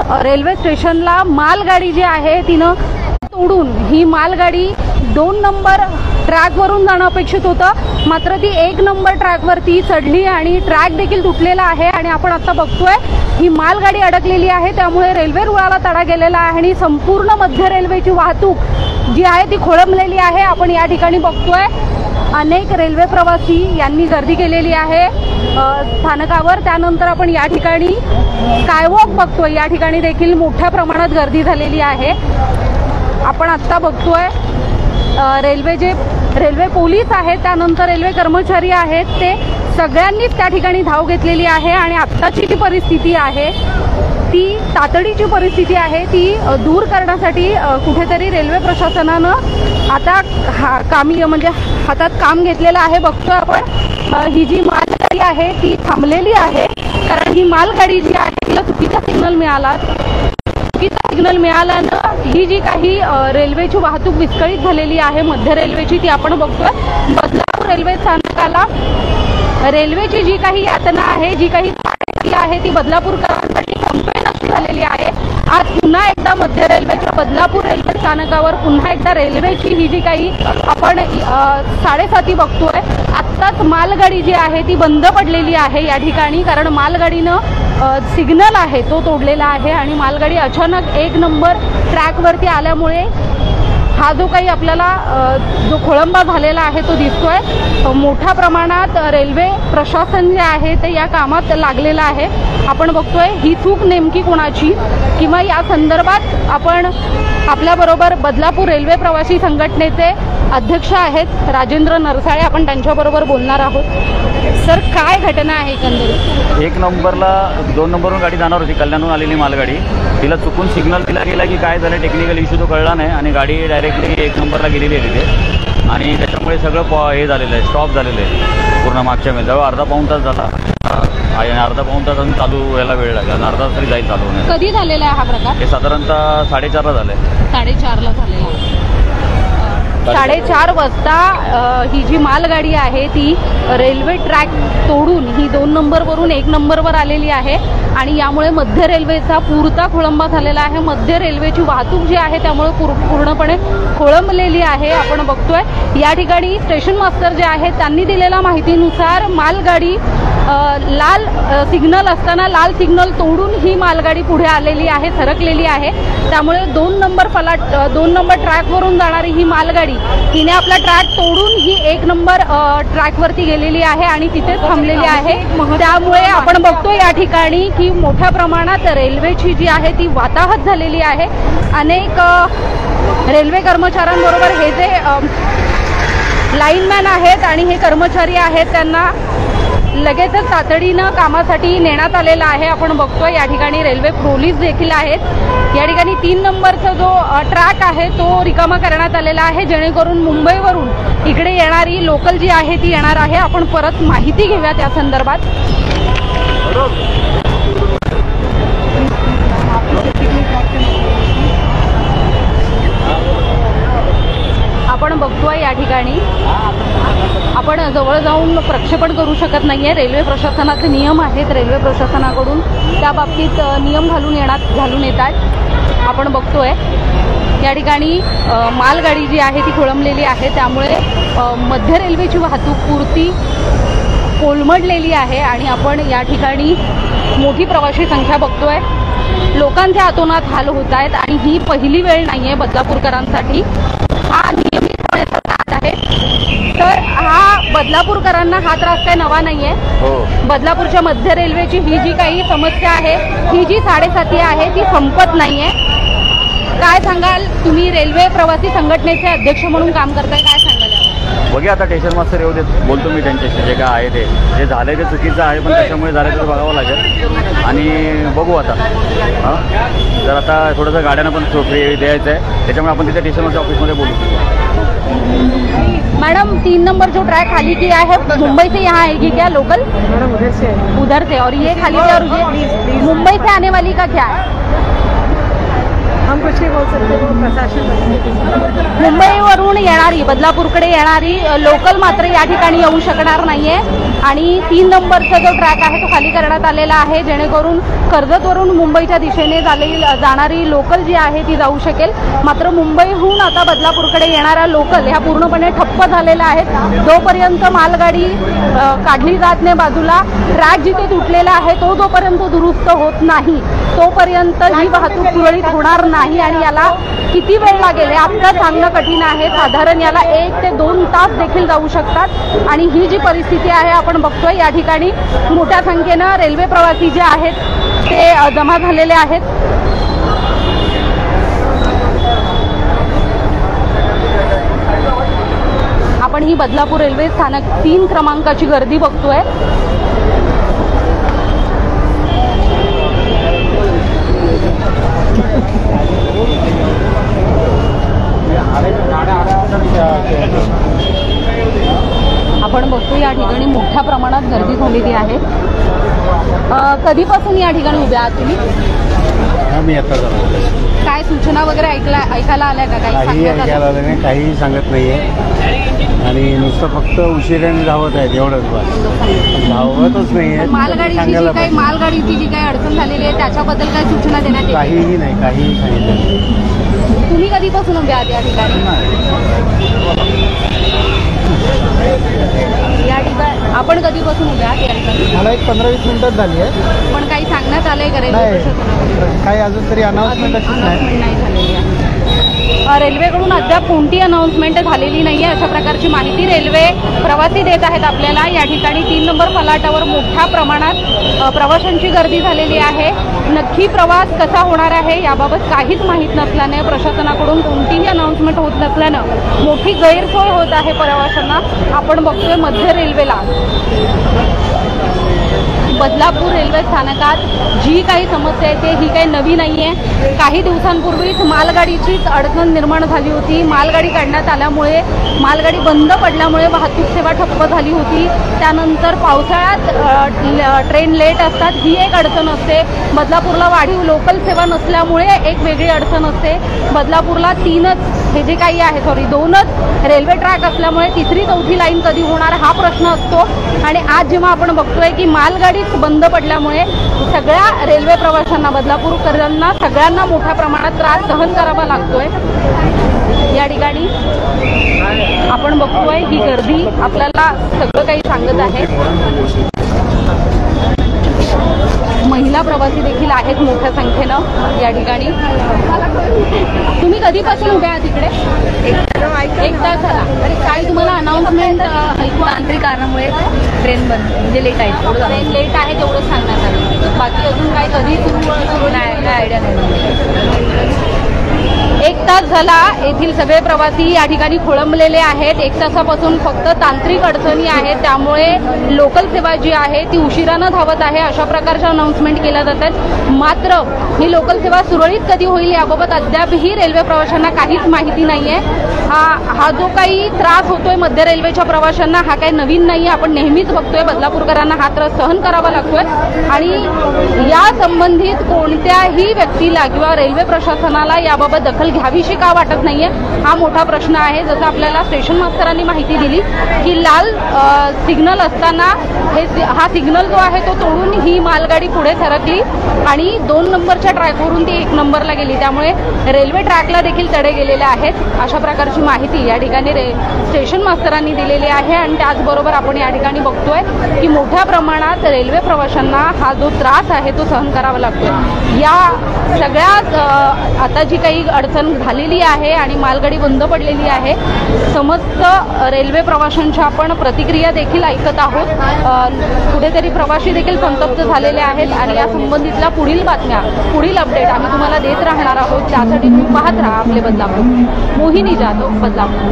Railway स्टेशनला मालगाडी जी आहे तिनं तोडून ही मालगाडी 2 नंबर ट्रॅकवरून जाणं अपेक्षित होतं, मात्र ती 1 नंबर ट्रॅकवरती चढली आणि ट्रॅक देखील तुटलेला आहे आणि आपण आता बघतोय ही मालगाडी अडकलेली आहे, त्यामुळे रेल्वे रुळाला तडा गेलेला आहे आणि संपूर्ण मध्य रेल्वेची वाहतूक जी आहे ती खोळंबलेली आहे। आपण या ठिकाणी बघतोय अनेक रेल्वे प्रवासी यांनी गर्दी केलेली आहे स्थानकावर। त्यानंतर आपण या ठिकाणी स्कायवॉक बघतोय, या ठिकाणी देखील मोठ्या प्रमाणात गर्दी झालेली आहे। आपण आता बघतोय रेल्वे पोलीस आहेत, त्यानंतर रेल्वे कर्मचारी आहेत, ते सगळ्यांनीच त्या ठिकाणी धाव घेतलेली आहे आणि आत्ताची जी परिस्थिती आहे ती तातडीची परिस्थिती आहे, ती दूर करण्यासाठी कुठेतरी रेल्वे प्रशासनानं आता कामी म्हणजे हातात काम घेतलेलं आहे। बघतोय आपण ही जी मालगाडी आहे ती थांबलेली आहे, कारण ही मालगाडी जी आहे तिला चुकीचा सिग्नल मिळाल्यानं ही जी काही रेल्वेची वाहतूक विस्कळीत झालेली आहे मध्य रेल्वेची ती आपण बघतोय। बदलापूर रेल्वे स्थानकाला रेल्वेची जी काही यातना आहे, जी काही आहे ती बदलापूरकरांसाठी कंपेन झालेली आहे। आज पुन्हा एकदा मध्य रेल्वेच्या बदलापूर रेल्वे स्थानकावर पुन्हा एकदा रेल्वेची ही जी काही आपण 7:30 बघतोय, आत्ताच मालगाडी जी आहे ती बंद पडलेली आहे या ठिकाणी, कारण मालगाडीनं सिग्नल आहे तो तोडलेला आहे आणि मालगाडी अचानक 1 नंबर ट्रॅकवरती आल्यामुळे हा जो काही आपल्याला जो खोळंबा झालेला आहे तो दिसतोय। मोठ्या प्रमाणात रेल्वे प्रशासन जे आहे ते या कामात लागलेलं आहे। आपण बघतोय ही चूक नेमकी कोणाची किंवा या संदर्भात आपण आपल्याबरोबर बदलापूर रेल्वे प्रवासी संघटनेचे अध्यक्ष आहेत राजेंद्र नरसाळे, आपण त्यांच्याबरोबर बोलणार आहोत। सर, काय घटना आहे एकंदरीत? 1 नंबरला 2 नंबरवरून गाडी जाणार होती, कल्याणहून आलेली मालगाडी, तिला चुकून सिग्नल दिला गेला की काय झालं टेक्निकल इश्यू तो कळला नाही आणि गाडी डायरेक्टली 1 नंबरला गेलेली आहे तिथे आणि त्याच्यामुळे सगळं हे झालेलं आहे, स्टॉप झालेलं आहे पूर्ण मागच्या वेळेस। जवळ अर्धा-पाऊण तास झाला आणि अर्धा-पाऊण तास अजून चालू व्हायला वेळ लागला आणि अर्धा तास तरी जाईल चालू होण्यास। कधी झालेला आहे हा प्रकार? हे साधारणतः 4:30ला झालं आहे। 4:30ला झालेला आहे। 4:30 वाजता ही जी मालगाडी आहे ती रेल्वे ट्रॅक तोडून ही 2 नंबरवरून 1 नंबरवर आलेली आहे आणि यामुळे मध्य रेल्वेचा पुरता खोळंबा झालेला आहे। मध्य रेल्वेची वाहतूक जी आहे त्यामुळे पूर्णपणे खोळंबलेली आहे। आपण बघतोय या ठिकाणी स्टेशन मास्टर जे आहेत त्यांनी दिलेल्या माहितीनुसार मालगाडी लाल सिग्नल असताना लाल सिग्नल तोडून ही मालगाडी पुढे आलेली आहे, सरकलेली आहे, त्यामुळे 2 नंबर ट्रॅकवरून जाणारी ही मालगाडी तिने आपला ट्रॅक तोडून ही 1 नंबर ट्रॅकवरती गेलेली आहे आणि तिथेच थांबलेली आहे। त्यामुळे आपण बघतो या ठिकाणी की मोठ्या प्रमाणात रेल्वेची जी आहे ती वाताहत झालेली आहे। अनेक रेल्वे कर्मचाऱ्यांबरोबर हे जे लाईनमॅन आहेत आणि हे कर्मचारी आहेत त्यांना लगेचच तातडीनं कामासाठी नेण्यात आलेलं आहे। आपण बघतोय या ठिकाणी रेल्वे पोलीस देखील आहेत। या ठिकाणी 3 नंबरचा जो ट्रॅक आहे तो रिकामा करण्यात आलेला आहे, जेणेकरून मुंबईवरून इकडे येणारी लोकल जी आहे ती येणार आहे। आपण परत माहिती घेऊया त्या संदर्भात। आपण बघतोय या ठिकाणी आपण जवळ जाऊन प्रक्षेपण करू शकत नाहीये, रेल्वे प्रशासनाचे नियम आहेत, रेल्वे प्रशासनाकडून त्या बाबतीत नियम घालून येतात। आपण बघतोय या ठिकाणी मालगाडी जी आहे ती खोळंबलेली आहे, त्यामुळे मध्य रेल्वेची वाहतूक पुरती कोलमडलेली आहे आणि आपण या ठिकाणी मोठी प्रवासी संख्या बघतोय। लोकांचे अतोनात हाल होत आहेत आणि ही पहिली वेळ नाहीये बदलापूरकरांसाठी, हा नियमितपणे त्रास आहे। तर हा बदलापूरकरांना हा त्रास काही नवा नाहीये। बदलापूरच्या मध्य रेल्वेची ही जी काही समस्या आहे, ही जी 7:30 आहे ती संपत नाहीये। काय सांगाल, तुम्ही रेल्वे प्रवासी संघटनेचे अध्यक्ष म्हणून काम करताय, काय सांगाल? बघा आता स्टेशन मास्तर येऊ देत, बोलतो मी त्यांच्याशी, जे काय आहे ते झालंय ते चुकीचं आहे, पण त्याच्यामुळे झालं ते बघावं लागेल आणि बघू आता। जर आता थोडंसं गाड्यांना पण फ्री द्यायचं आहे, त्याच्यामुळे आपण तिथे स्टेशन मास्टर ऑफिसमध्ये बोलू। मैडम, 3 नंबर जो ट्रैक खाली किया है मुंबई से यहाँ आएगी क्या लोकल? उधर से और ये खाली है और ये मुंबई से आने वाली का क्या है? हम कुछ नहीं बोल सकते, वो प्रशासन। मुंबईवरून येणारी बदलापूरकडे येणारी लोकल मात्र या ठिकाणी येऊ शकणार नाहीये आणि 3 नंबरचा जो ट्रॅक आहे तो खाली करण्यात आलेला आहे, जेणेकरून कर्जतवरून मुंबईच्या दिशेने जाणारी लोकल जी आहे ती जाऊ शकेल। मात्र मुंबईहून आता बदलापूरकडे येणाऱ्या लोकल ह्या पूर्णपणे ठप्प झालेल्या आहेत। जोपर्यंत मालगाडी काढली जात नाही बाजूला, ट्रॅक जिथे तुटलेला आहे तो जोपर्यंत दुरुस्त होत नाही तोपर्यंत ही वाहतूक सुरळीत होणार नाही आणि याला किती वेळ लागेल हे आता सांगणं कठीण आहे। साधारण याला 1 ते 2 तास देखील जाऊ शकतात आणि ही जी परिस्थिती आहे आपण बघतोय या ठिकाणी मोठ्या संख्येनं रेल्वे प्रवासी जे आहेत ते जमा झालेले आहेत। आपण ही बदलापूर रेल्वे स्थानक 3 क्रमांकाची गर्दी बघतोय। आपण बघतो या ठिकाणी मोठ्या प्रमाणात गर्दी झालेली आहे। कधीपासून या ठिकाणी उभे आहात तुम्ही? आम्ही आता काय सूचना वगैरे ऐकायला आल्या का? काही ऐकायला आलं नाही, काही सांगत नाहीये आणि नुसतं फक्त उशिराने धावत आहेत एवढंच, बस धावतच नाहीये। मालगाडीची जी काही अडचण झालेली आहे त्याच्याबद्दल काय सूचना देण्यात येते? काहीही नाही, काहीही सांगितलं। तुम्ही कधीपासून उभे आहात या ठिकाणी? आपण कधीपासून उभे आहात या ठिकाणी? मला एक 15-20 मिनिटात झाली आहे। पण काही सांगण्यात आलंय का? काही अजून तरी अनाउन्समेंट नाही झालेली आहे। रेल्वेकडून अद्याप कोणती अनाउन्समेंट झालेली नाही आहे अशा प्रकारची माहिती रेल्वे प्रवासी देत आहेत आपल्याला। या ठिकाणी 3 नंबर फलाटावर मोठ्या प्रमाणात प्रवाशांची गर्दी झालेली आहे। नक्की प्रवास कसा होणार आहे याबाबत काहीच माहीत नसल्याने, प्रशासनाकडून कोणतीही अनाउन्समेंट होत नसल्यानं मोठी गैरसोय होत आहे प्रवाशांना। आपण बघतोय मध्य रेल्वेला बदलापूर रेल्वे स्थानकात जी काही समस्या आहे ही काही नवी नाही आहे। काही दिवसांपूर्वीच मालगाडीचीच अडचण निर्माण झाली होती। मालगाडी काढण्यात आल्यामुळे, मालगाडी बंद पडल्यामुळे वाहतूक सेवा ठप्प झाली होती। त्यानंतर पावसाळ्यात ट्रेन लेट असतात, ही एक अडचण असते। बदलापूरला वाढीव लोकल सेवा नसल्यामुळे एक वेगळी अडचण असते। बदलापूरला 2च रेल्वे ट्रॅक असल्यामुळे 3री-4थी लाईन कधी होणार हा प्रश्न असतो आणि आज जेव्हा आपण बघतोय की मालगाडी बंद पडल्यामुळे सगळ्या रेल्वे प्रवाशांना, बदलापूरकरांना सगळ्यांना मोठ्या प्रमाणात त्रास सहन करावा लागतोय। या ठिकाणी आपण बघतोय ही गर्दी आपल्याला सगळं काही सांगत आहे। महिला प्रवासी देखील आहेत मोठ्या संख्येनं या ठिकाणी। तुम्ही कधीपासून उभे आहात तिकडे? 1 तास झाला। काय तुम्हाला अनाउन्समेंट तांत्रिक कारणामुळे ट्रेन बंद म्हणजे लेट आहे? ट्रेन लेट आहे तेवढंच सांगण्यात आलं, बाकी अजून काय कधी सुरू नाही, काय आयडिया नाही। 1 तास झाला येथील सगळे प्रवासी या ठिकाणी खोळंबलेले आहेत। 1 तासापासून फक्त तांत्रिक अडचणी आहेत, त्यामुळे लोकल सेवा जी आहे ती उशिरानं धावत आहे अशा प्रकारच्या अनाउन्समेंट केल्या जातात। मात्र ही लोकल सेवा सुरळीत कधी होईल याबाबत अद्यापही रेल्वे प्रवाशांना काहीच माहिती नाहीये। हा जो काही त्रास होतोय मध्य रेल्वेच्या प्रवाशांना हा काही नवीन नाही, आपण नेहमीच बघतोय। बदलापूरकरांना हा त्रास सहन करावा लागतोय आणि या संबंधित कोणत्याही व्यक्तीला किंवा रेल्वे प्रशासनाला याबाबत दखल घ्यावीशी का वाटत नाहीये हा मोठा प्रश्न आहे। जसं आपल्याला स्टेशन मास्तरांनी माहिती दिली की लाल सिग्नल असताना हा सिग्नल जो आहे तो तोडून ही मालगाडी पुढे सरकली आणि 2 नंबरच्या ट्रॅकवरून ती 1 नंबरला गेली, त्यामुळे रेल्वे ट्रॅकला देखील तडे गेलेले आहेत अशा प्रकारची माहिती या ठिकाणी स्टेशन मास्तरांनी दिलेली आहे। आणि त्याचबरोबर आपण या ठिकाणी बघतोय की मोठ्या प्रमाणात रेल्वे प्रवाशांना हा जो त्रास आहे तो सहन करावा लागतोय। या सगळ्यात आता जी काही अडचण झालेली आहे आणि मालगाडी बंद पडलेली आहे, समस्त रेल्वे प्रवाशांच्या आपण प्रतिक्रिया देखील ऐकत आहोत। कुठेतरी प्रवासी देखील संतप्त झालेले आहेत आणि या संबंधितल्या पुढील बातम्या, पुढील अपडेट आम्ही तुम्हाला देत राहणार आहोत। त्यासाठी तुम्ही पाहत राहा आपले बदलापूर। मोहिनी जाधव, बदलापूर।